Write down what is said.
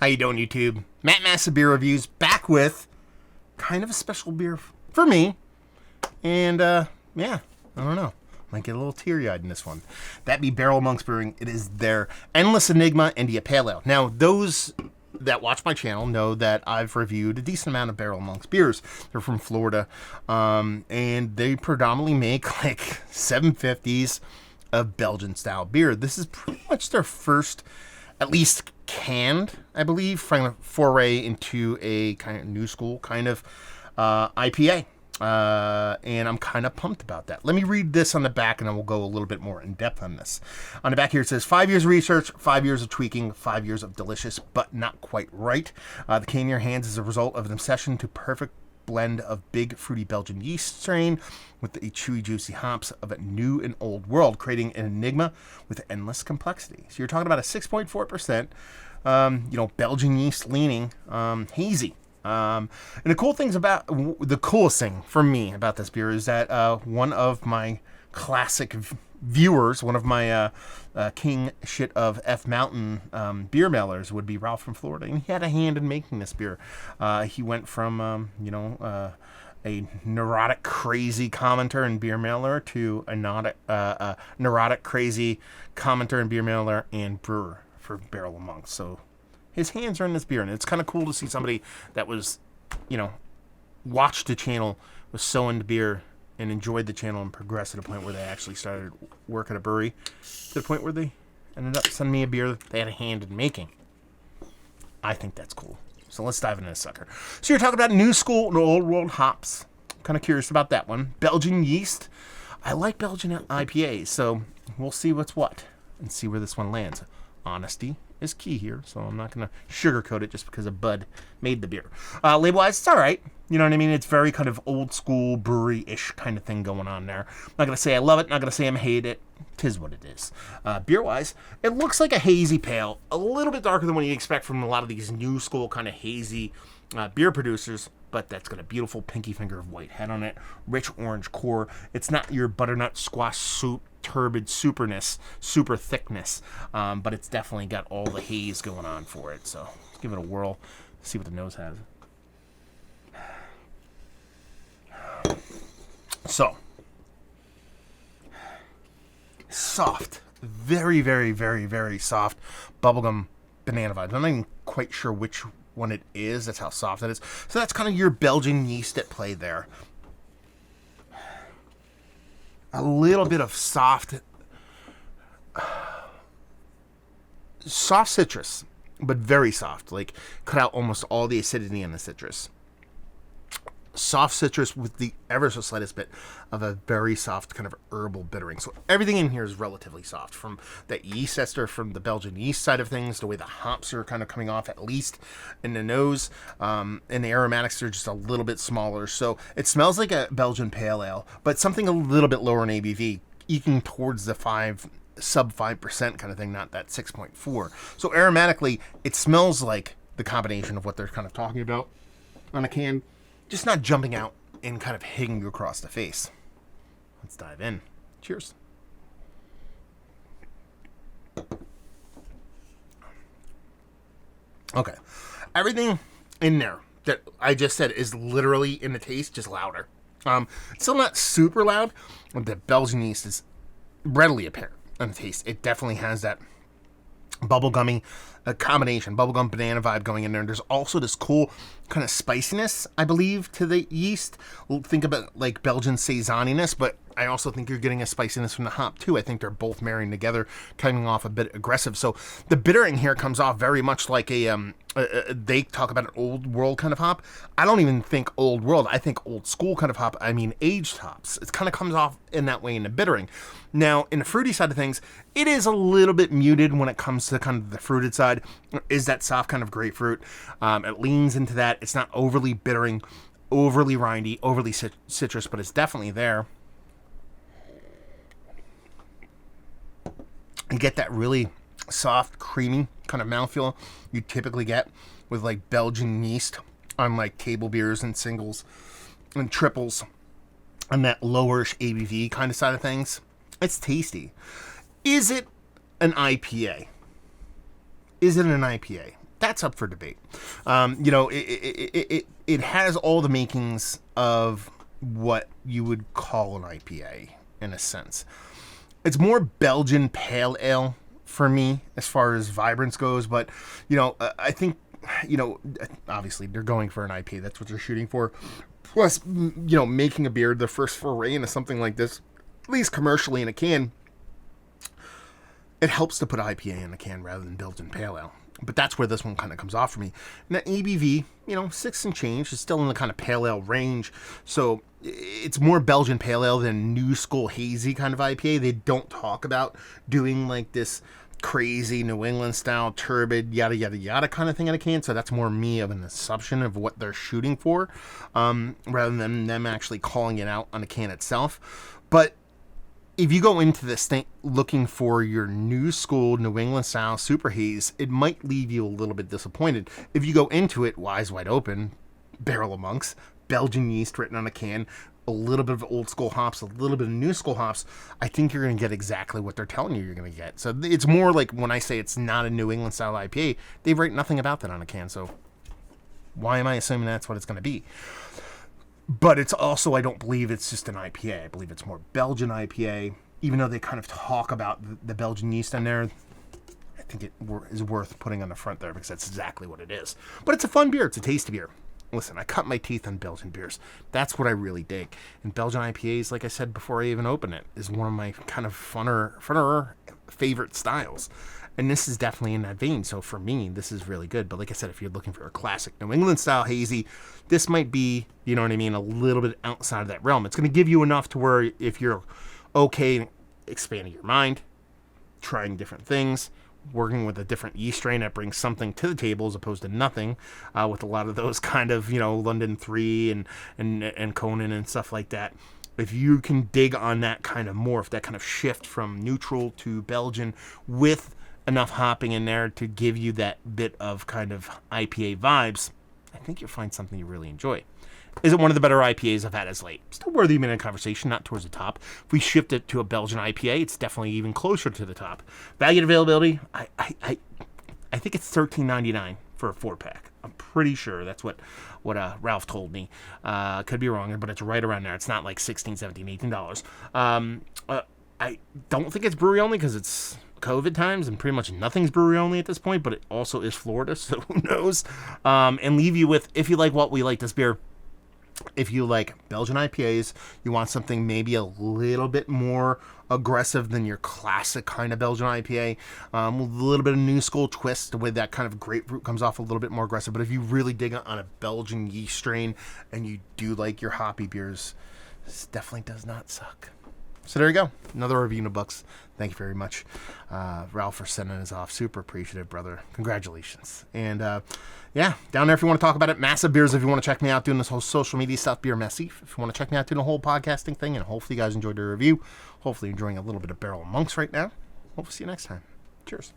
How you doing, YouTube? Matt Massa Beer Reviews, back with kind of a special beer for me. And, yeah, I don't know. Might get a little teary-eyed in this one. That be Barrel Monks Brewing. It is their Endless Enigma India Pale Ale. Now, those that watch my channel know that I've reviewed a decent amount of Barrel Monks beers. They're from Florida, and they predominantly make, like, 750s of Belgian-style beer. This is pretty much their first, at least canned, I believe, foray into a kind of new school kind of IPA. And I'm kind of pumped about that. Let me read this on the back, and then we'll go a little bit more in depth on this. On the back here, it says 5 years of research, 5 years of tweaking, 5 years of delicious, but not quite right. The can in your hands is a result of an obsession to perfect blend of big fruity Belgian yeast strain with the chewy juicy hops of a new and old world, creating an enigma with endless complexity. So you're talking about a 6.4%, Belgian yeast leaning, hazy. And the coolest thing for me about this beer is that one of my classic viewers, one of my king shit of F Mountain beer mailers would be Ralph from Florida, and he had a hand in making this beer. He went from a neurotic crazy commenter and beer mailer to a neurotic crazy commenter and beer mailer and brewer for Barrel Monks. So his hands are in this beer, and it's kind of cool to see somebody that was, watched the channel, was so into beer, and enjoyed the channel and progressed to the point where they actually started work at a brewery, to the point where they ended up sending me a beer that they had a hand in making. I think that's cool. So let's dive into this sucker. So you're talking about new school and old world hops. Kind of curious about that one. Belgian yeast. I like Belgian IPAs, so we'll see what's what and see where this one lands. Honesty is key here, so I'm not going to sugarcoat it just because a bud made the beer. Label-wise, it's all right. You know what I mean? It's very kind of old school brewery-ish kind of thing going on there. I'm not going to say I love it, not going to say I hate it. 'Tis what it is. Beer-wise, it looks like a hazy pale, a little bit darker than what you expect from a lot of these new school kind of hazy beer producers, but that's got a beautiful pinky finger of white head on it, rich orange core. It's not your butternut squash soup turbid super thickness, but it's definitely got all the haze going on for it. So let's give it a whirl, see what the nose has. So soft, very, very, very, very soft bubblegum banana vibes. I'm not even quite sure which one it is. That's how soft it is. So that's kind of your Belgian yeast at play there. A little bit of soft citrus, but very soft. Like, cut out almost all the acidity in the citrus. Soft citrus with the ever so slightest bit of a very soft kind of herbal bittering. So everything in here is relatively soft, from that yeast ester, from the Belgian yeast side of things, the way the hops are kind of coming off, at least in the nose, and the aromatics are just a little bit smaller. So it smells like a Belgian pale ale, but something a little bit lower in ABV, eking towards the sub 5% kind of thing, not that 6.4. So aromatically, it smells like the combination of what they're kind of talking about on a can, just not jumping out and kind of hitting you across the face. Let's dive in. Cheers. Okay. Everything in there that I just said is literally in the taste, just louder. Still not super loud, but the Belgian yeast is readily apparent on the taste. It definitely has that bubblegummy combination, bubblegum banana vibe going in there. And there's also this cool kind of spiciness, I believe, to the yeast. Think about like Belgian saisoniness, but I also think you're getting a spiciness from the hop too. I think they're both marrying together, coming off a bit aggressive. So the bittering here comes off very much like they talk about an old world kind of hop. I don't even think old world. I think old school kind of hop. I mean aged hops. It kind of comes off in that way in the bittering. Now, in the fruity side of things, it is a little bit muted when it comes to kind of the fruited side. Is that soft kind of grapefruit. It leans into that. It's not overly bittering, overly rindy, overly citrus, but it's definitely there. You get that really soft, creamy kind of mouthfeel you typically get with like Belgian yeast on like table beers and singles and triples on that lowerish ABV kind of side of things. It's tasty. Is it an IPA? Is it an IPA? that's up for debate. It has all the makings of what you would call an IPA in a sense. It's more Belgian pale ale for me as far as vibrance goes, but I think obviously they're going for an IPA. That's what they're shooting for. Plus, making a beer, the first foray into something like this, at least commercially in a can, it helps to put IPA in a can rather than Belgian pale ale. But that's where this one kind of comes off for me. And that ABV, 6 and change, is still in the kind of pale ale range. So it's more Belgian pale ale than new school hazy kind of IPA. They don't talk about doing like this crazy New England style turbid yada yada yada kind of thing in a can. So that's more me of an assumption of what they're shooting for, rather than them actually calling it out on a can itself. But if you go into this thing looking for your new school New England style super haze, it might leave you a little bit disappointed. If you go into it eyes wide open, barrel of monks, Belgian yeast written on a can, a little bit of old school hops, a little bit of new school hops, I think you're going to get exactly what they're telling you you're going to get. So it's more like when I say it's not a New England style IPA, they write nothing about that on a can. So why am I assuming that's what it's going to be? But it's also, I don't believe it's just an IPA. I believe it's more Belgian IPA. Even though they kind of talk about the Belgian yeast in there, I think it is worth putting on the front there because that's exactly what it is. But it's a fun beer. It's a tasty beer. Listen, I cut my teeth on Belgian beers. That's what I really dig. And Belgian IPAs, like I said before I even open it, is one of my kind of funner favorite styles. And this is definitely in that vein. So for me, this is really good. But like I said, if you're looking for a classic New England style hazy, this might be, a little bit outside of that realm. It's going to give you enough to where if you're okay expanding your mind, trying different things, working with a different yeast strain that brings something to the table as opposed to nothing, with a lot of those kind of, London 3 and Conan and stuff like that. If you can dig on that kind of morph, that kind of shift from neutral to Belgian with enough hopping in there to give you that bit of kind of IPA vibes, I think you'll find something you really enjoy. Is it one of the better IPAs I've had as late? Still worthy of a conversation, not towards the top. If we shift it to a Belgian IPA, it's definitely even closer to the top. Value and availability, I think it's $13.99 for a 4-pack. I'm pretty sure that's what Ralph told me. Could be wrong, but it's right around there. It's not like $16, $17, $18. I don't think it's brewery only because it's COVID times and pretty much nothing's brewery only at this point, but it also is Florida, so who knows? And leave you with, if you like what we like this beer, if you like Belgian IPAs, you want something maybe a little bit more aggressive than your classic kind of Belgian IPA, a little bit of new school twist, the way that kind of grapefruit comes off a little bit more aggressive. But if you really dig on a Belgian yeast strain and you do like your hoppy beers, this definitely does not suck. So there you go. Another review in the books. Thank you very much, Ralph, for sending us off. Super appreciative, brother. Congratulations. And down there if you want to talk about it. Massive Beers if you want to check me out doing this whole social media stuff. Beer Messy if you want to check me out doing the whole podcasting thing. And hopefully you guys enjoyed the review. Hopefully you're enjoying a little bit of Barrel of Monks right now. Hope to see you next time. Cheers.